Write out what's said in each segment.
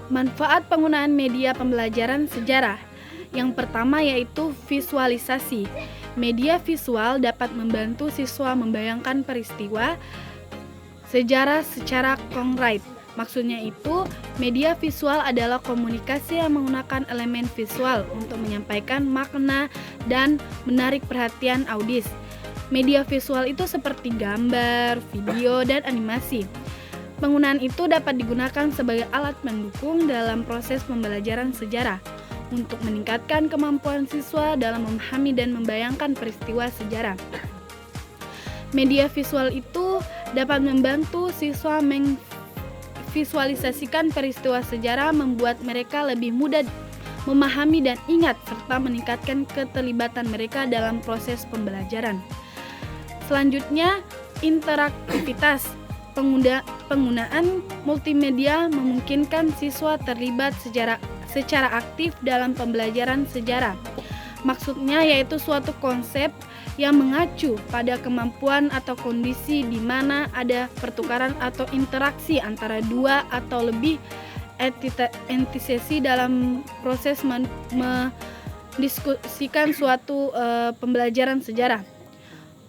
Manfaat penggunaan media pembelajaran sejarah. Yang pertama yaitu visualisasi. Media visual dapat membantu siswa membayangkan peristiwa sejarah secara konkret. Maksudnya itu, media visual adalah komunikasi yang menggunakan elemen visual untuk menyampaikan makna dan menarik perhatian audis. Media visual itu seperti gambar, video, dan animasi. Penggunaan itu dapat digunakan sebagai alat pendukung dalam proses pembelajaran sejarah untuk meningkatkan kemampuan siswa dalam memahami dan membayangkan peristiwa sejarah. Media visual itu dapat membantu siswa memvisualisasikan peristiwa sejarah, membuat mereka lebih mudah memahami dan ingat, serta meningkatkan keterlibatan mereka dalam proses pembelajaran. Selanjutnya, interaktivitas. Penggunaan multimedia memungkinkan siswa terlibat secara aktif dalam pembelajaran sejarah. Maksudnya yaitu suatu konsep yang mengacu pada kemampuan atau kondisi di mana ada pertukaran atau interaksi antara dua atau lebih entitas dalam proses mendiskusikan suatu pembelajaran sejarah.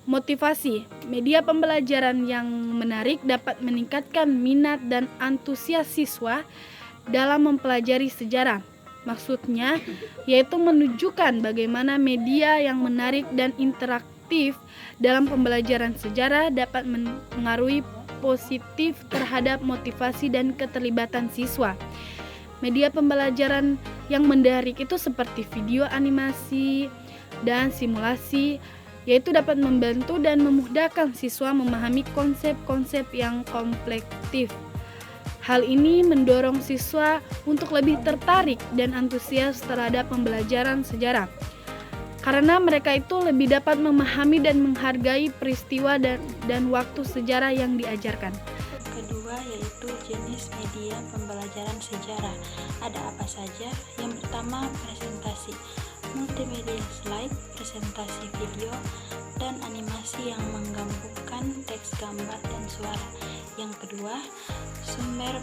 Motivasi. Media pembelajaran yang menarik dapat meningkatkan minat dan antusias siswa dalam mempelajari sejarah. Maksudnya yaitu menunjukkan bagaimana media yang menarik dan interaktif dalam pembelajaran sejarah dapat mengaruhi positif terhadap motivasi dan keterlibatan siswa. Media pembelajaran yang menarik itu seperti video animasi dan simulasi, yaitu dapat membantu dan memudahkan siswa memahami konsep-konsep yang kompleks. Hal ini mendorong siswa untuk lebih tertarik dan antusias terhadap pembelajaran sejarah, karena mereka itu lebih dapat memahami dan menghargai peristiwa dan waktu sejarah yang diajarkan. Kedua yaitu jenis media pembelajaran sejarah. Ada apa saja? Yang pertama, presentasi. Multimedia slide, presentasi video, dan animasi yang menggabungkan teks, gambar, dan suara. Yang kedua, sumber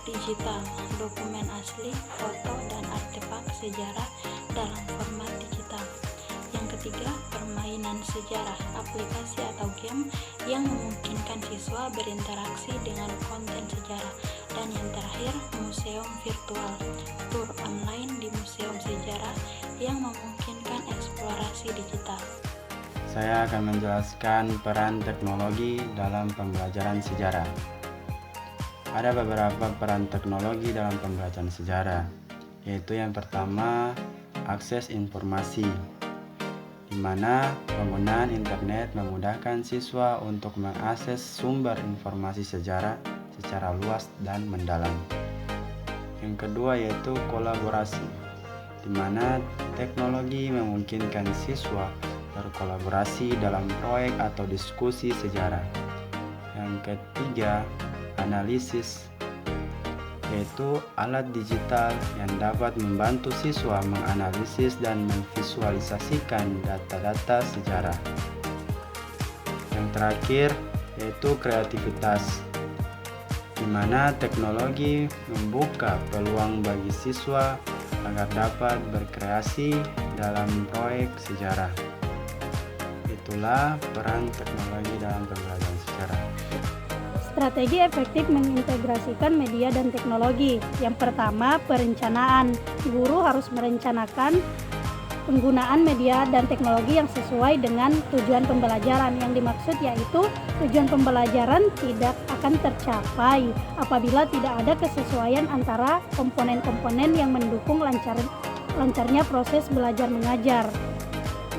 digital, dokumen asli, foto, dan artefak sejarah dalam format digital. Yang ketiga, permainan sejarah, aplikasi atau game yang memungkinkan siswa berinteraksi dengan konten sejarah. Dan yang terakhir, museum virtual, tur online di museum sejarah yang memungkinkan eksplorasi digital. Saya akan menjelaskan peran teknologi dalam pembelajaran sejarah. Ada beberapa peran teknologi dalam pembelajaran sejarah, yaitu yang pertama, akses informasi, di mana penggunaan internet memudahkan siswa untuk mengakses sumber informasi sejarah secara luas dan mendalam. Yang kedua yaitu kolaborasi, di mana teknologi memungkinkan siswa berkolaborasi dalam proyek atau diskusi sejarah. Yang ketiga, analisis, yaitu alat digital yang dapat membantu siswa menganalisis dan memvisualisasikan data-data sejarah. Yang terakhir yaitu kreativitas, di mana teknologi membuka peluang bagi siswa agar dapat berkreasi dalam proyek sejarah. Itulah peran teknologi dalam pembelajaran sejarah. Strategi efektif mengintegrasikan media dan teknologi. Yang pertama, perencanaan. Guru harus merencanakan penggunaan media dan teknologi yang sesuai dengan tujuan pembelajaran. Yang dimaksud yaitu tujuan pembelajaran tidak akan tercapai apabila tidak ada kesesuaian antara komponen-komponen yang mendukung lancarnya proses belajar mengajar.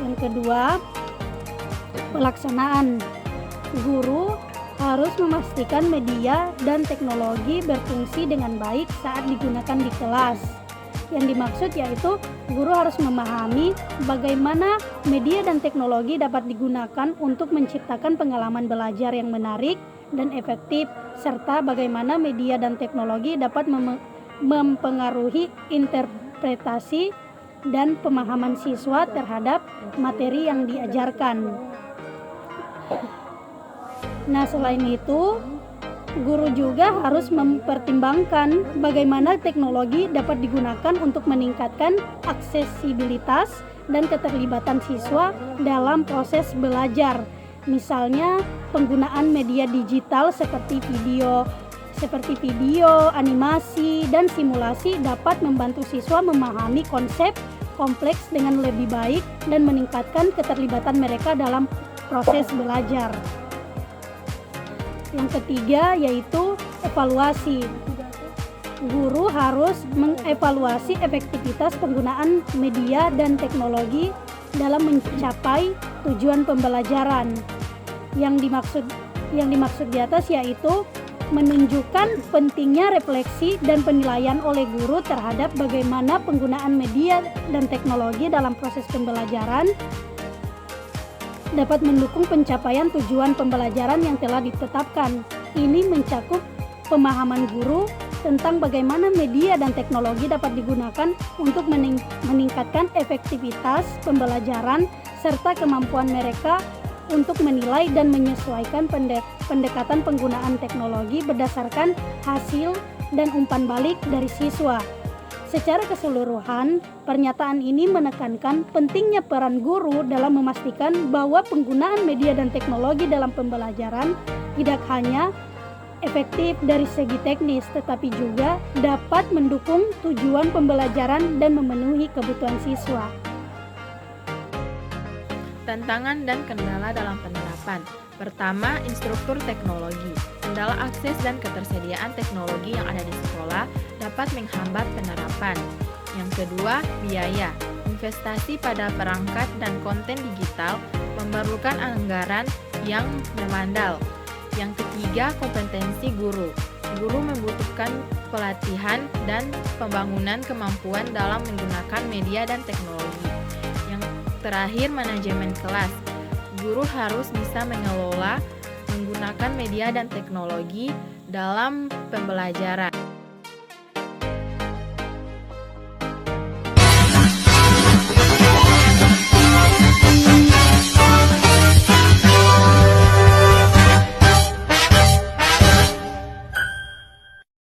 Yang kedua, pelaksanaan. Guru harus memastikan media dan teknologi berfungsi dengan baik saat digunakan di kelas. Yang dimaksud yaitu guru harus memahami bagaimana media dan teknologi dapat digunakan untuk menciptakan pengalaman belajar yang menarik dan efektif, serta bagaimana media dan teknologi dapat mempengaruhi interpretasi dan pemahaman siswa terhadap materi yang diajarkan. Nah, selain itu, Guru juga harus mempertimbangkan bagaimana teknologi dapat digunakan untuk meningkatkan aksesibilitas dan keterlibatan siswa dalam proses belajar. Misalnya, penggunaan media digital seperti video, animasi, dan simulasi dapat membantu siswa memahami konsep kompleks dengan lebih baik dan meningkatkan keterlibatan mereka dalam proses belajar. Yang ketiga yaitu evaluasi. Guru harus mengevaluasi efektivitas penggunaan media dan teknologi dalam mencapai tujuan pembelajaran. Yang dimaksud di atas yaitu menunjukkan pentingnya refleksi dan penilaian oleh guru terhadap bagaimana penggunaan media dan teknologi dalam proses pembelajaran dapat mendukung pencapaian tujuan pembelajaran yang telah ditetapkan. Ini mencakup pemahaman guru tentang bagaimana media dan teknologi dapat digunakan untuk meningkatkan efektivitas pembelajaran serta kemampuan mereka untuk menilai dan menyesuaikan pendekatan penggunaan teknologi berdasarkan hasil dan umpan balik dari siswa. Secara keseluruhan, pernyataan ini menekankan pentingnya peran guru dalam memastikan bahwa penggunaan media dan teknologi dalam pembelajaran tidak hanya efektif dari segi teknis, tetapi juga dapat mendukung tujuan pembelajaran dan memenuhi kebutuhan siswa. Tantangan dan kendala dalam penerapan. Pertama, instruktur teknologi. Kendala akses dan ketersediaan teknologi yang ada di sekolah dapat menghambat penerapan. Yang kedua, biaya. Investasi pada perangkat dan konten digital memerlukan anggaran yang memandal. Yang ketiga, kompetensi guru. Guru membutuhkan pelatihan dan pembangunan kemampuan dalam menggunakan media dan teknologi. Terakhir, manajemen kelas. Guru harus bisa mengelola, menggunakan media dan teknologi dalam pembelajaran.